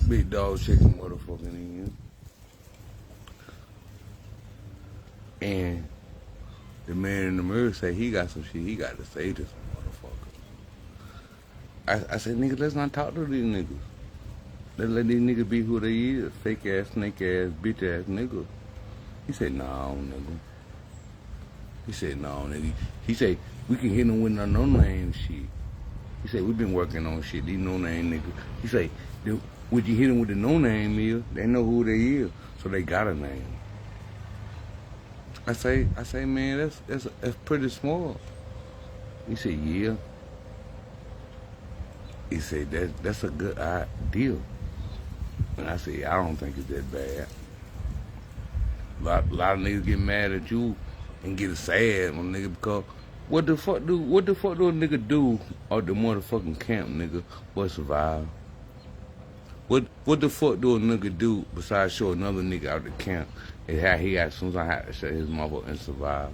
Big dog checking motherfucking in. And the man in the mirror say he got some shit he got to say to some motherfucker. I said, nigga, let's not talk to these niggas. Let's let these niggas be who they is. Fake ass, snake ass, bitch ass nigga. He said, no, nigga. He said, no, nigga. He said, we can hit them with no name shit. He said, we been working on shit, these no name niggas. He said, would you hit them with the no name is? They know who they is, so they got a name. I say, man, that's pretty small. He said, yeah. He said, that's a good idea. And I said, I don't think it's that bad. A lot of niggas get mad at you and get sad when nigga because what the fuck do a nigga do at the motherfucking camp, nigga, but survive? What the fuck do a nigga do besides show another nigga out the camp and how he got sometimes had to shut his mother and survive?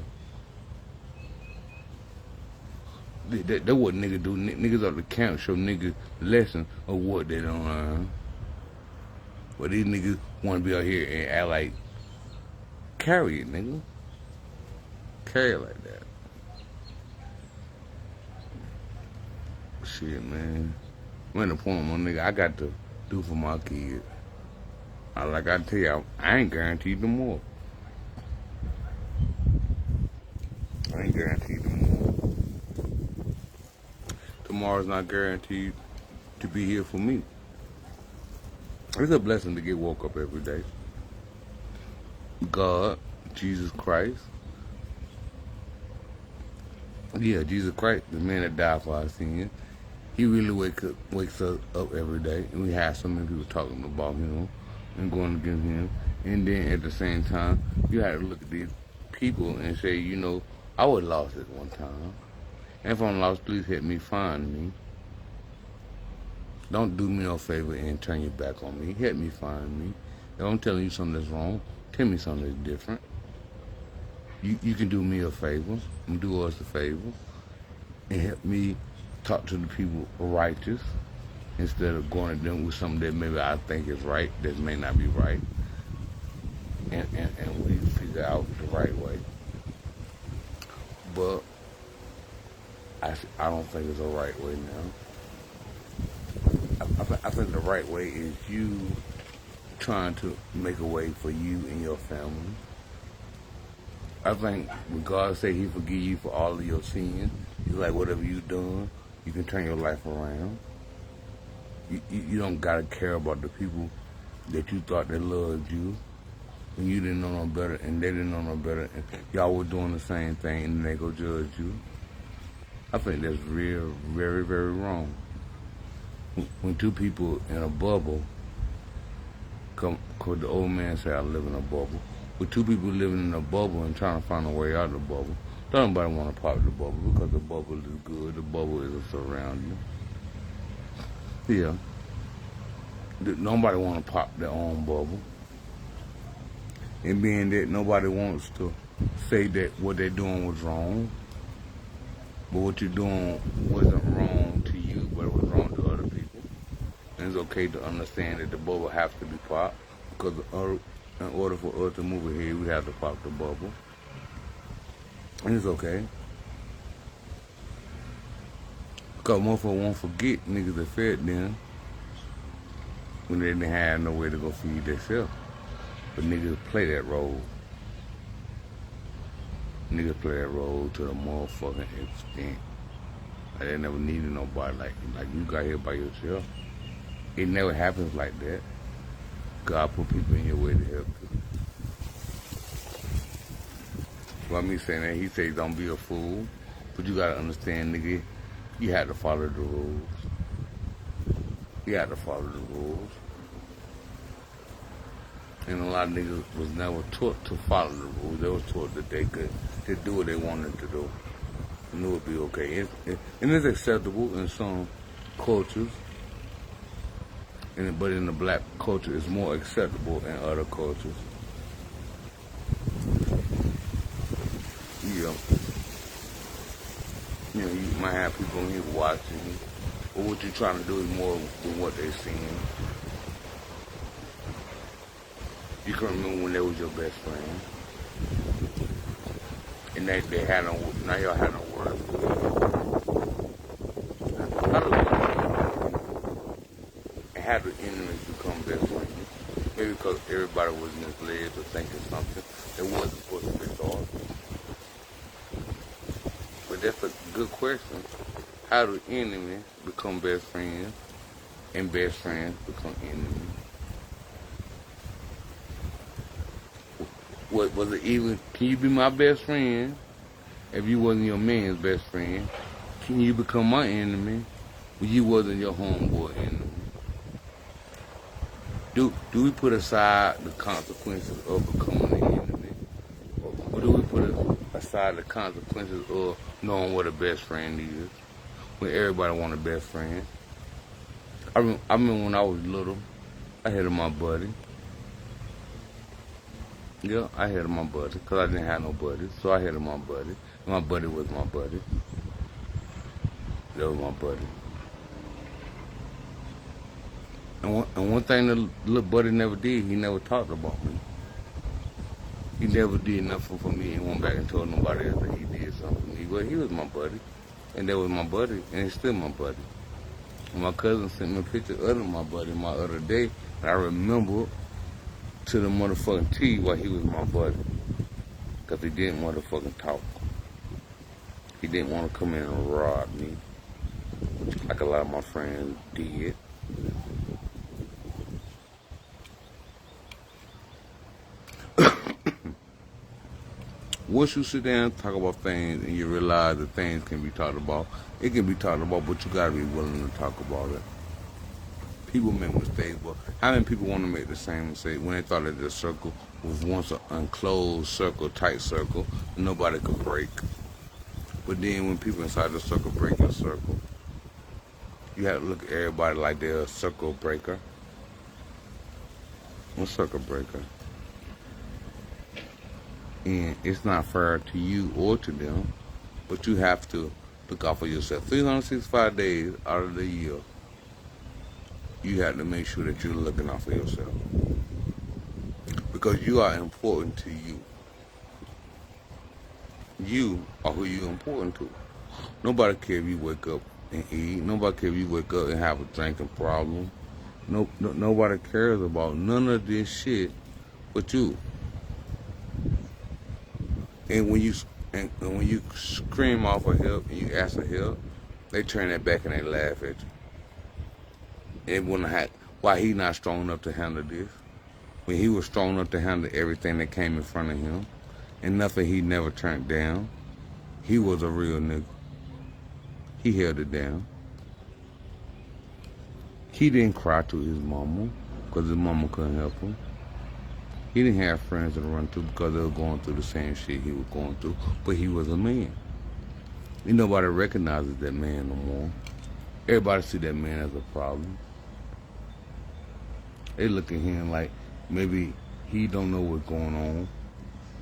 That what nigga do. Niggas out the camp show niggas lesson of what they don't learn. But these niggas want to be out here and act like, carry it, nigga. Carry it like that. Shit, man. I'm at the point, my nigga, I got to do for my kids. Like I tell you, I ain't guaranteed no more. I ain't guaranteed no more. Tomorrow's not guaranteed to be here for me. It's a blessing to get woke up every day. God, Jesus Christ. Yeah, Jesus Christ, the man that died for our sins. He really wakes us up every day. And we have so many people talking about him and going against him. And then at the same time, you have to look at these people and say, you know, I was lost at one time. And if I'm lost, please help me find me. Don't do me no favor and turn your back on me. Help me find me. If I'm telling you something that's wrong, tell me something that's different. You can do me a favor and do us a favor and help me talk to the people righteous instead of going at them with something that maybe I think is right that may not be right. And we figure out the right way. But I don't think it's a right way now. I think the right way is you trying to make a way for you and your family. I think when God say he forgive you for all of your sins, he's like, whatever you done, you can turn your life around. You don't gotta care about the people that you thought that loved you, and you didn't know no better, and they didn't know no better, and y'all were doing the same thing, and they go judge you. I think that's real, very, very wrong. When two people in a bubble come, cause the old man say I live in a bubble. With two people living in a bubble and trying to find a way out of the bubble, don't nobody want to pop the bubble because the bubble is good. The bubble is a surrounding. Yeah. Nobody want to pop their own bubble. And being that nobody wants to say that what they're doing was wrong, but what you're doing wasn't wrong to you, but it was wrong to other people. And it's okay to understand that the bubble has to be popped because in order for us to move ahead, we have to pop the bubble. And it's okay. Because motherfuckers won't forget niggas that fed them when they didn't have no way to go feed themselves. But niggas play that role. Niggas play that role to the motherfucking extent. Like they never needed nobody like you got here by yourself. It never happens like that. God put people in your way to help you. Well, me saying that, he says don't be a fool. But you gotta understand, nigga, you had to follow the rules. You had to follow the rules. And a lot of niggas was never taught to follow the rules. They was taught that they could to do what they wanted to do. And it would be okay. And it's acceptable in some cultures. But in the black culture, it's more acceptable in other cultures. Yeah. You know, you might have people in here watching, but what you're trying to do is more than what they're seeing. You can remember when they was your best friend, and they had no, now y'all had no words for it. How do and how do enemies become best friends? Maybe because everybody was misled or thinking something that wasn't supposed to be thought. But that's a good question. How do enemies become best friends and best friends become enemies? What was it even? Can you be my best friend if you wasn't your man's best friend? Can you become my enemy when you wasn't your homeboy enemy? Do we put aside the consequences of becoming an enemy, or do we put aside the consequences of knowing what a best friend is? When everybody want a best friend. I remember when I was little, I hated my buddy. Yeah, I hated my buddy because I didn't have no buddy, so I hated my buddy. My buddy was my buddy. That was my buddy. And one thing the little buddy never did, he never talked about me. He never did nothing for me and went back and told nobody else that he did something for me. But he was my buddy. And that was my buddy, and he's still my buddy. And my cousin sent me a picture of my buddy my other day, and I remember to the motherfucking T why he was my buddy. Because he didn't motherfucking talk. He didn't want to come in and rob me, like a lot of my friends did. Once you sit down and talk about things and you realize that things can be talked about, it can be talked about, but you gotta be willing to talk about it. People make mistakes, but how many people want to make the same mistake when they thought that the circle was once an enclosed circle, tight circle, nobody could break? But then when people inside the circle break your circle, you have to look at everybody like they're a circle breaker. A circle breaker. And it's not fair to you or to them, but you have to look out for yourself. 365 days out of the year, you have to make sure that you're looking out for yourself. Because you are important to you. You are who you're important to. Nobody cares if you wake up and eat. Nobody cares if you wake up and have a drinking problem. Nobody cares about none of this shit but you. And when you scream out for help and you ask for help, they turn that back and they laugh at you. And why he not strong enough to handle this? When he was strong enough to handle everything that came in front of him, and nothing he never turned down. He was a real nigga. He held it down. He didn't cry to his mama because his mama couldn't help him. He didn't have friends to run to because they were going through the same shit he was going through, but he was a man. And nobody recognizes that man no more. Everybody see that man as a problem. They look at him like maybe he don't know what's going on.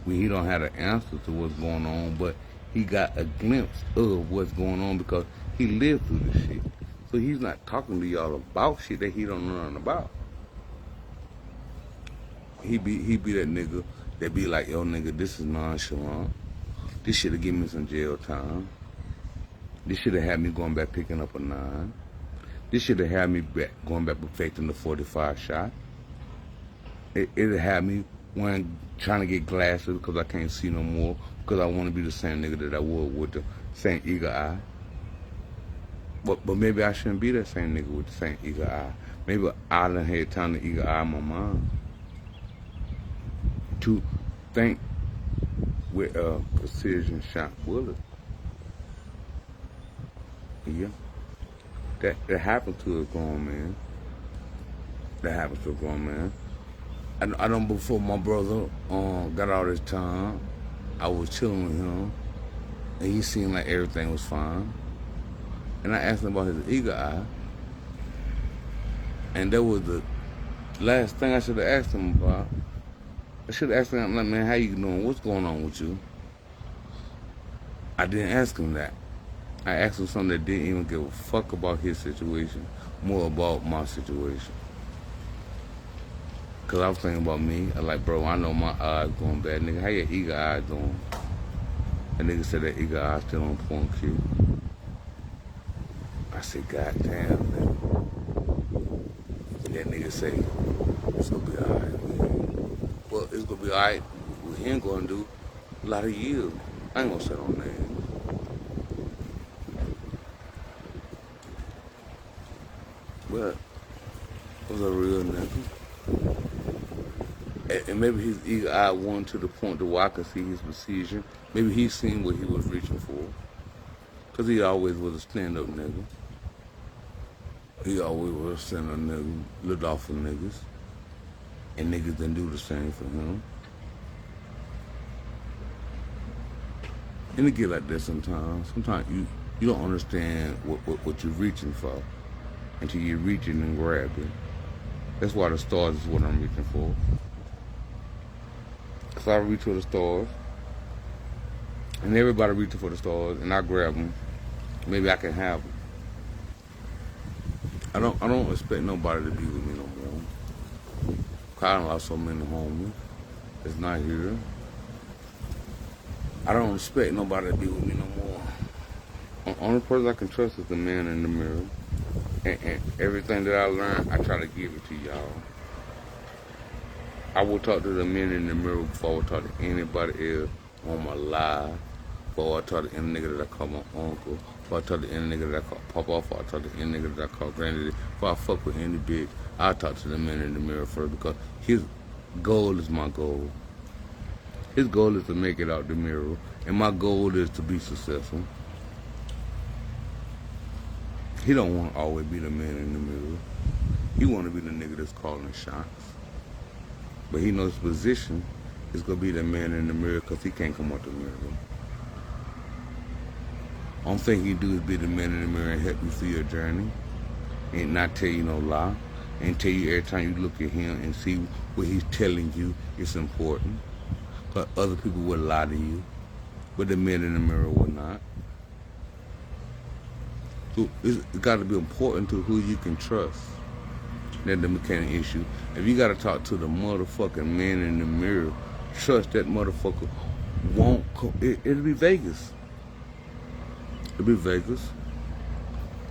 He don't have an answer to what's going on, but he got a glimpse of what's going on because he lived through this shit. So he's not talking to y'all about shit that he don't know nothing about. He be that nigga that be like, yo nigga, this is nonchalant. This should've given me some jail time. This should've had me going back picking up a 9. This should've had me going back perfecting the 45 shot. It'd have me trying to get glasses because I can't see no more, because I want to be the same nigga that I was with the same eager eye. But maybe I shouldn't be that same nigga with the same eager eye. Maybe I done had time to eager eye my mind. To think with a precision shot bullet. Yeah. That happened to a grown man. That happened to a grown man. I know before my brother got all this time, I was chilling with him, and he seemed like everything was fine. And I asked him about his eager eye, and that was the last thing I should have asked him about. I should have asked him, like, man, how you doing? What's going on with you? I didn't ask him that. I asked him something that didn't even give a fuck about his situation, more about my situation. Cause I was thinking about me. I like, bro, I know my eyes going bad. Nigga, how your eagle eye doing? That nigga said that eagle eye still on point, kid. I said, God damn, nigga. That nigga say, it's gonna be alright, man. Well, it's gonna be alright. What he ain't gonna do a lot of years. I ain't gonna say no names. But it was a real nigga. And maybe his eagle eye won to the point to where I could see his precision. Maybe he seen what he was reaching for. Cause he always was a stand-up nigga. He always was a stand-up nigga, looked off for niggas. And niggas didn't do the same for him. And it get like that sometimes. Sometimes you don't understand what you're reaching for until you reach it and grab it. That's why the stars is what I'm reaching for. So I reach for the stars, and everybody reaching for the stars, and I grab them. Maybe I can have them. I don't expect nobody to be with me no more. I done lost so many homies that's not here. I don't expect nobody to be with me no more. The only person I can trust is the man in the mirror. And everything that I learned, I try to give it to y'all. I will talk to the men in the mirror before I will talk to anybody else on my live. Before I talk to any nigga that I call my uncle. Before I talk to any nigga that I call Papa. Before I talk to any nigga that I call Granddaddy. Before I fuck with any bitch, I talk to the man in the mirror first because his goal is my goal. His goal is to make it out the mirror. And my goal is to be successful. He don't want to always be the man in the mirror. He want to be the nigga that's calling shots. But he knows his position is going to be the man in the mirror because he can't come out the mirror. Only thing he do is be the man in the mirror and help you through your journey. And not tell you no lie. And tell you every time you look at him and see what he's telling you is important. But other people would lie to you. But the man in the mirror will not. So it's got to be important to who you can trust. That's the mechanic issue. If you got to talk to the motherfucking man in the mirror, trust that motherfucker won't come. It'll be Vegas. It'll be Vegas.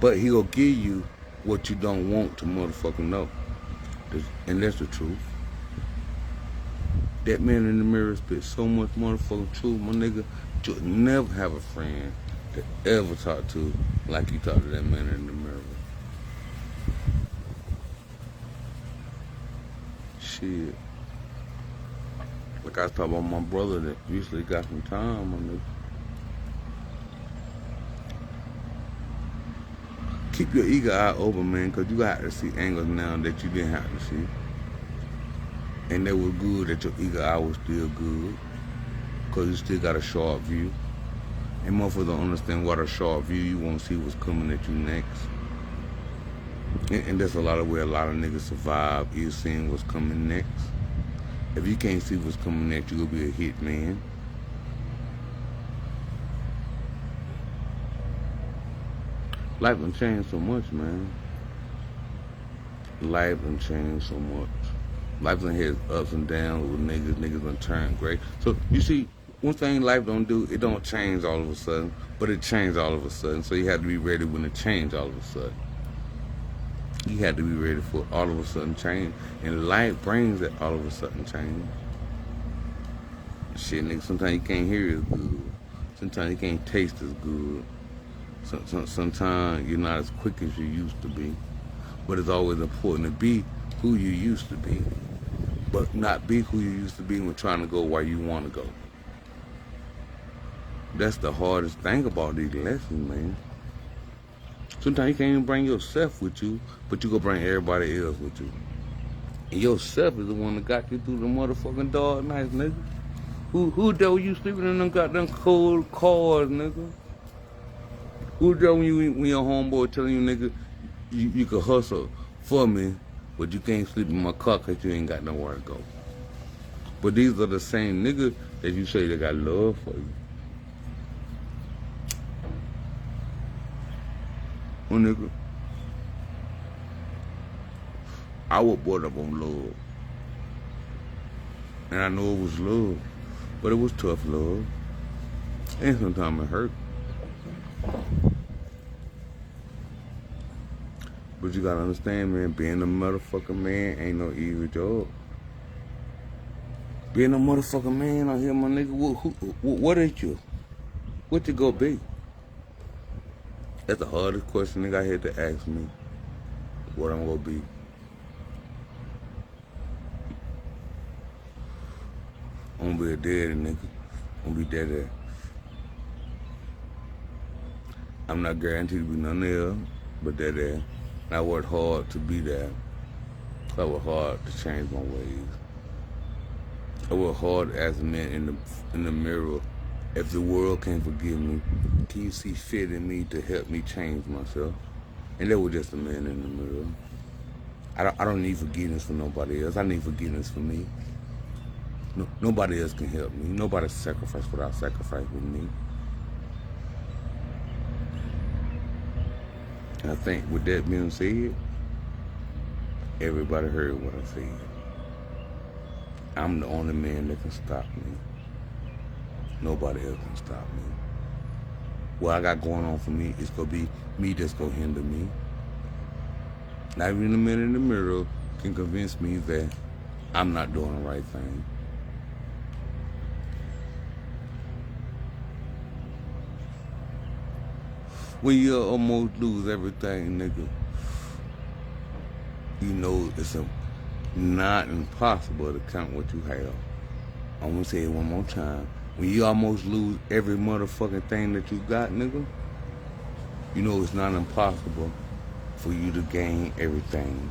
But he'll give you what you don't want to motherfucking know. And that's the truth. That man in the mirror spit so much motherfucking truth, my nigga. You'll never have a friend to ever talk to like you talk to that man in the mirror. Shit. Like I was talking about my brother that usually got some time on this. Keep your eagle eye open, man, because you got to see angles now that you didn't have to see. And that was good that your eagle eye was still good, because you still got a sharp view. And motherfuckers don't understand what a sharp view, you won't see what's coming at you next. And that's a lot of where a lot of niggas survive, is seeing what's coming next. If you can't see what's coming next, you'll be a hit man. Life done changed so much, man. Life done changed so much. Life done had ups and downs with niggas. Niggas done turned gray. So, you see, one thing life don't do, it don't change all of a sudden, but it changed all of a sudden. So you have to be ready when it change all of a sudden. You had to be ready for all of a sudden change. And life brings that all of a sudden change. Shit, nigga, sometimes you can't hear as good. Sometimes you can't taste as good. Sometimes you're not as quick as you used to be. But it's always important to be who you used to be. But not be who you used to be when trying to go where you want to go. That's the hardest thing about these lessons, man. Sometimes you can't even bring yourself with you, but you go bring everybody else with you. And yourself is the one that got you through the motherfucking dark nights, nigga. Who there when you sleeping in them goddamn cold cars, nigga? Who there when your homeboy telling you, nigga, you can hustle for me, but you can't sleep in my car because you ain't got nowhere to go. But these are the same niggas that you say they got love for you. Well, nigga, I was brought up on love. And I know it was love, but it was tough love. And sometimes it hurt. But you gotta understand, man, being a motherfucking man ain't no easy job. Being a motherfucking man out here, my nigga, what is you? What you gonna be? That's the hardest question nigga I had to ask me. What I'm gonna be. I'm gonna be a daddy, nigga. I'm gonna be daddy. I'm not guaranteed to be none else, but daddy. I worked hard to be there. I worked hard to change my ways. I worked hard as a man in the mirror. If the world can't forgive me, can you see fit in me to help me change myself? And that was just a man in the mirror. I don't need forgiveness for nobody else. I need forgiveness for me. No, nobody else can help me. Nobody sacrifice without sacrifice with me. And I think with that being said, everybody heard what I said. I'm the only man that can stop me. Nobody else can stop me. What I got going on for me is gonna be me that's gonna hinder me. Not even the man in the mirror can convince me that I'm not doing the right thing. When you almost lose everything, nigga, you know it's not impossible to count what you have. I'm gonna say it one more time. When you almost lose every motherfucking thing that you got, nigga, you know it's not impossible for you to gain everything.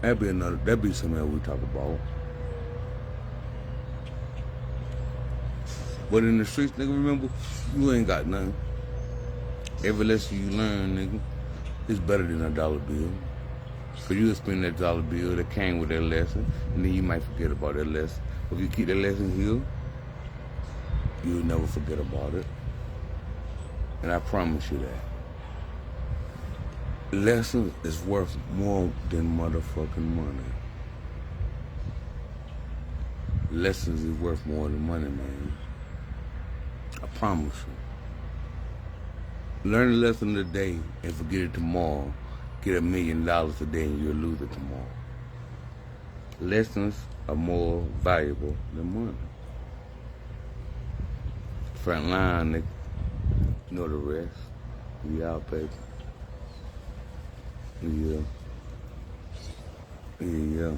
That'd be something that we talk about. But in the streets, nigga, remember, you ain't got nothing. Every lesson you learn, nigga, is better than a dollar bill. Cause you'll spend that dollar bill that came with that lesson, and then you might forget about that lesson. If you keep that lesson here, you'll never forget about it. And I promise you that. Lessons is worth more than motherfucking money. Lessons is worth more than money, man. I promise you. Learn a lesson today and forget it tomorrow. Get $1 million today and you'll lose it tomorrow. Lessons are more valuable than money. Front line, nigga. You know the rest. We out, baby. Yeah. Yeah.